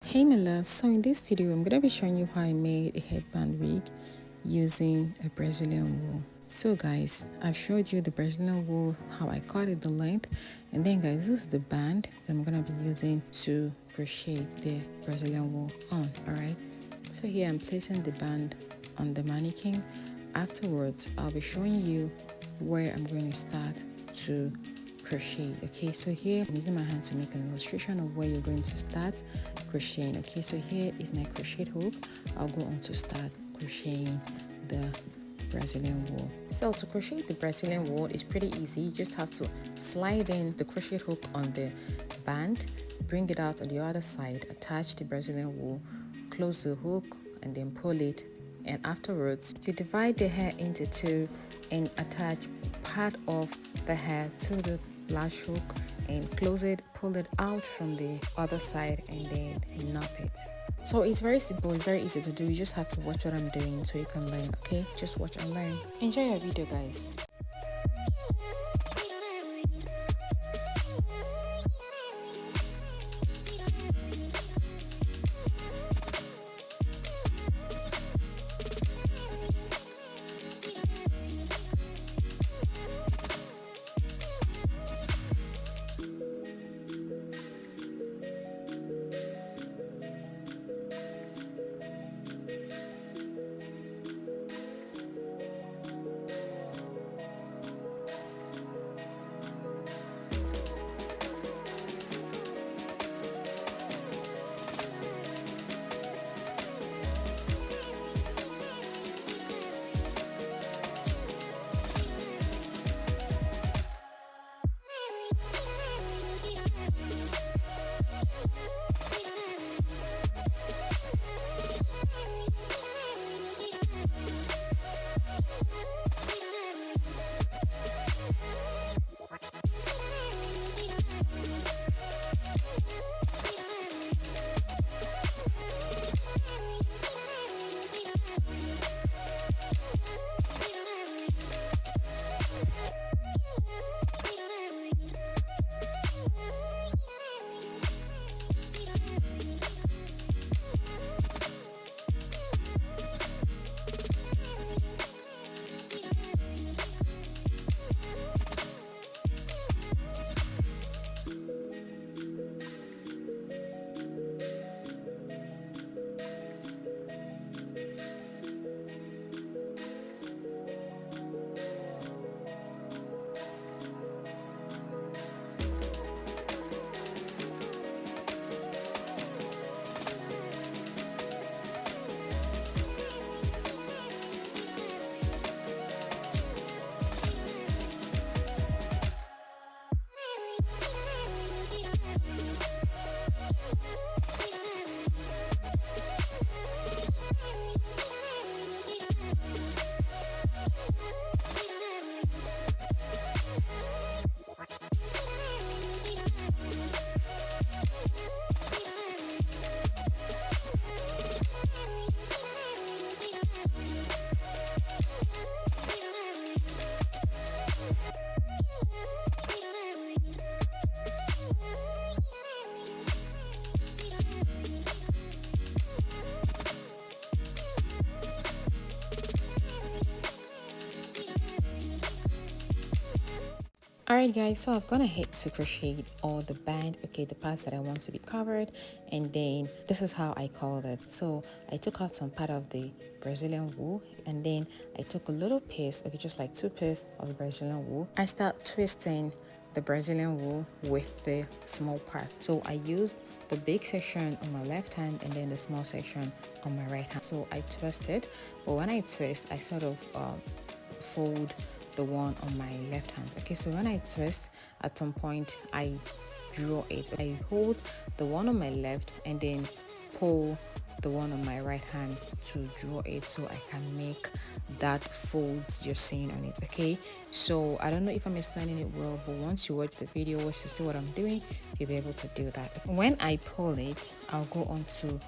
Hey my love, so in this video I'm gonna be showing you how I made a headband wig using a Brazilian wool. So guys, I've showed you the Brazilian wool, how I cut it, the length, and then guys, this is the band that I'm gonna be using to crochet the Brazilian wool on. Alright, so here I'm placing the band on the mannequin. Afterwards I'll be showing you where I'm going to start to crochet. Okay, so here I'm using my hand to make an illustration of where you're going to start crocheting. Okay, so here is my crochet hook. I'll go on to start crocheting the Brazilian wool. So to crochet the Brazilian wool is pretty easy. You just have to slide in the crochet hook on the band, bring it out on the other side, attach the Brazilian wool, close the hook, and then pull it. And afterwards you divide the hair into two and attach part of the hair to the lash hook and close it, pull it out from the other side, and then knot it. So it's very simple, it's very easy to do. You just have to watch what I'm doing so you can learn. Okay, just watch and learn. Enjoy your video, guys. Alright guys, so I've gone ahead to crochet all the band, okay, the parts that I want to be covered, and then this is how I called it. So I took out some part of the Brazilian wool, and then I took a little piece, okay, just like 2 pieces of the Brazilian wool. I start twisting the Brazilian wool with the small part. So I used the big section on my left hand and then the small section on my right hand. So I twisted, but when I twist, I sort of fold the one on my left hand. Okay, so when I twist, at some point I draw it. I hold the one on my left and then pull the one on my right hand to draw it so I can make that fold you're seeing on it. Okay, so I don't know if I'm explaining it well, but once you watch the video, once you see what I'm doing, you'll be able to do that. When I pull it, I'll go on to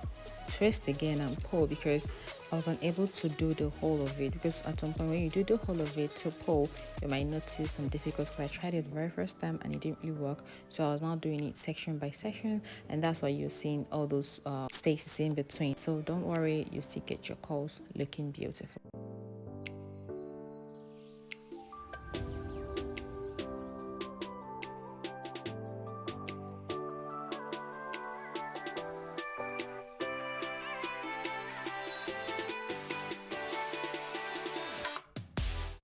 twist again and pull, because I was unable to do the whole of it, because at some point when you do the whole of it to pull, you might notice some difficulty. I tried it the very first time and it didn't really work, so I was now doing it section by section, and that's why you're seeing all those spaces in between. So don't worry, you still get your curls looking beautiful.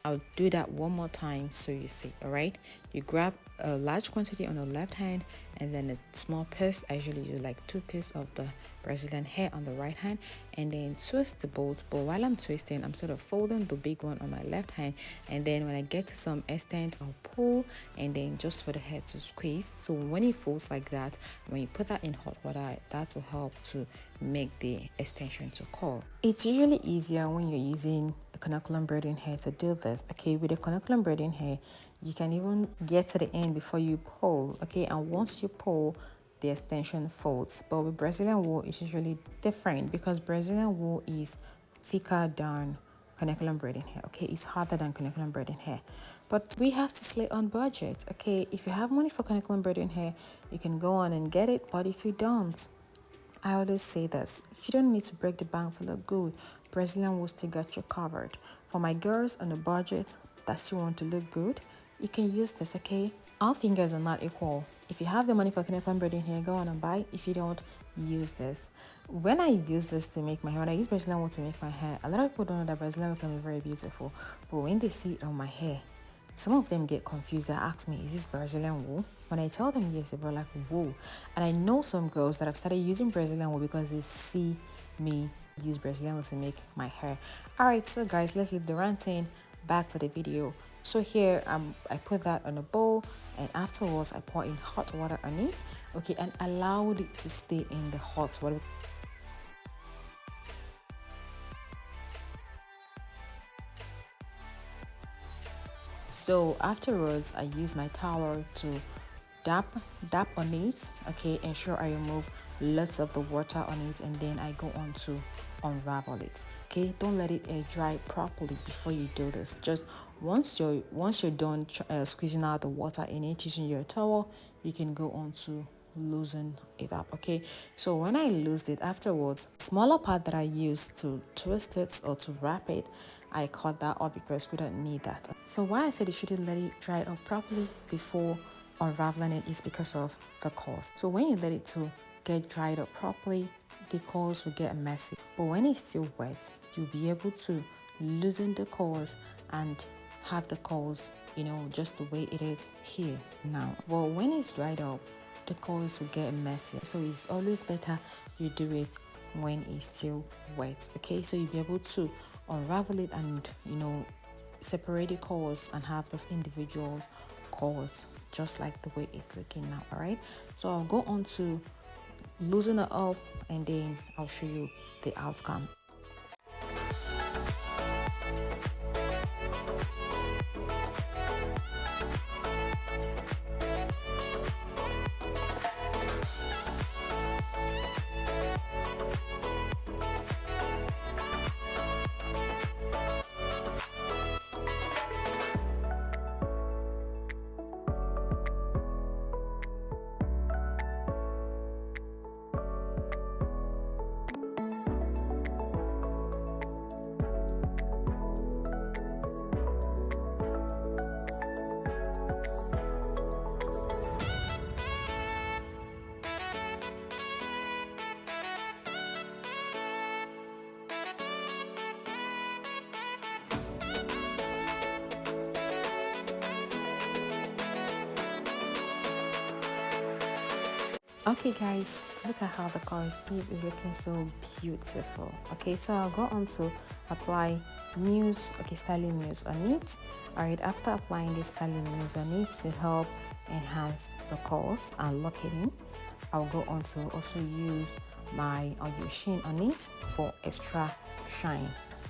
I'll do that one more time so you see. All right, you grab a large quantity on the left hand and then a small piece. I usually use like 2 pieces of the Brazilian hair on the right hand, and then twist the both. But while I'm twisting, I'm sort of folding the big one on my left hand, and then when I get to some extent, I'll pull, and then just for the hair to squeeze. So when it folds like that, when you put that in hot water, that will help to make the extension to curl. It's usually easier when you're using a canoculum braiding hair to do this. Okay, with a canoculum braiding hair, you can even get to the end before you pull. Okay, and once you pull, the extension folds. But with Brazilian wool, it's usually different, because Brazilian wool is thicker than canoculum braiding hair. Okay, it's harder than canoculum braiding hair, but we have to slay on budget. Okay, if you have money for canoculum braiding hair, you can go on and get it, but if you don't, I always say this, you don't need to break the bank to look good. Brazilian wool still got you covered. For my girls on a budget that still want to look good, you can use this. Okay, all fingers are not equal. If you have the money for canoculum braiding hair, go on and buy. If you don't, use this. When I use this to make my hair, when I use Brazilian wool to make my hair, a lot of people don't know that Brazilian wool can be very beautiful, but when they see it on my hair, some of them get confused. They ask me, is this Brazilian wool? When I tell them yes, they're like, whoa. And I know some girls that have started using Brazilian wool because they see me use Brazilian wool to make my hair. All right, so guys, let's leave the ranting, back to the video. So here, I put that on a bowl, and afterwards I pour in hot water on it, okay, and allowed it to stay in the hot water. So afterwards, I use my towel to dab on it, okay, ensure I remove lots of the water on it, and then I go on to unravel it. Okay, don't let it air dry properly before you do this. Just once you're done squeezing out the water in it using your towel, you can go on to loosen it up. Okay, so when I loosed it afterwards, smaller part that I used to twist it or to wrap it, I cut that off because we don't need that. So why I said you shouldn't let it dry up properly before unraveling it is because of the coils. So when you let it to get dried up properly, the coils will get messy. But when it's still wet, you'll be able to loosen the coils and have the coils, you know, just the way it is here now. Well, when it's dried up, the coils will get messy. So it's always better you do it when it's still wet. Okay, so you'll be able to unravel it and, you know, separate the coils and have those individual coils just like the way it's looking now. All right, so I'll go on to loosen it up and then I'll show you the outcome. Okay guys, look at how the color is looking so beautiful. Okay, so I'll go on to apply mousse, okay, styling mousse on it. All right, after applying the styling mousse on it to help enhance the curls and lock it in, I'll go on to also use my audio sheen on it for extra shine.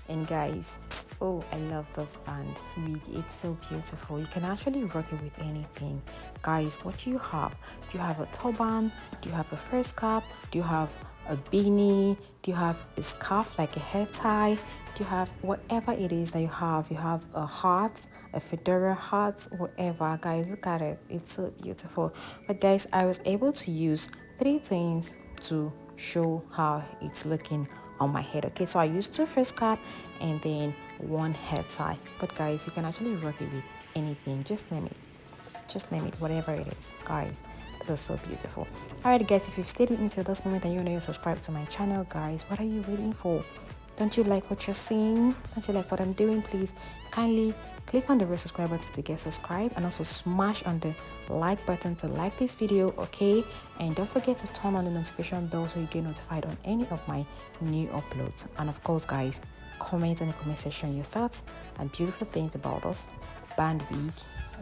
And guys, Oh, I love this band wig. It's so beautiful. You can actually rock it with anything. Guys, what do you have? Do you have a turban? Do you have a face cap? Do you have a beanie? Do you have a scarf like a hair tie? Do you have whatever it is that you have? You have a hat, a fedora hat, whatever. Guys, look at it. It's so beautiful. But guys, I was able to use three things to show how it's looking on my head. Okay, so I used two face cap and then one hair tie. But guys, you can actually rock it with anything. Just name it, whatever it is. Guys, this is so beautiful. Alright guys, if you've stayed with me till this moment and you know you're subscribed to my channel, guys, what are you waiting for? Don't you like what you're seeing? Don't you like what I'm doing? Please kindly click on the red subscribe button to get subscribed, and also smash on the like button to like this video, okay? And don't forget to turn on the notification bell so you get notified on any of my new uploads. And of course guys, comment in the comment section your thoughts and beautiful things about us band wig.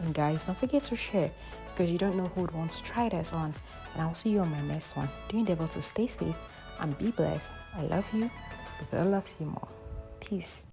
And guys, don't forget to share, because you don't know who would want to try this on. And I'll see you on my next one. Do endeavor to stay safe and be blessed. I love you, but God loves you more. Peace.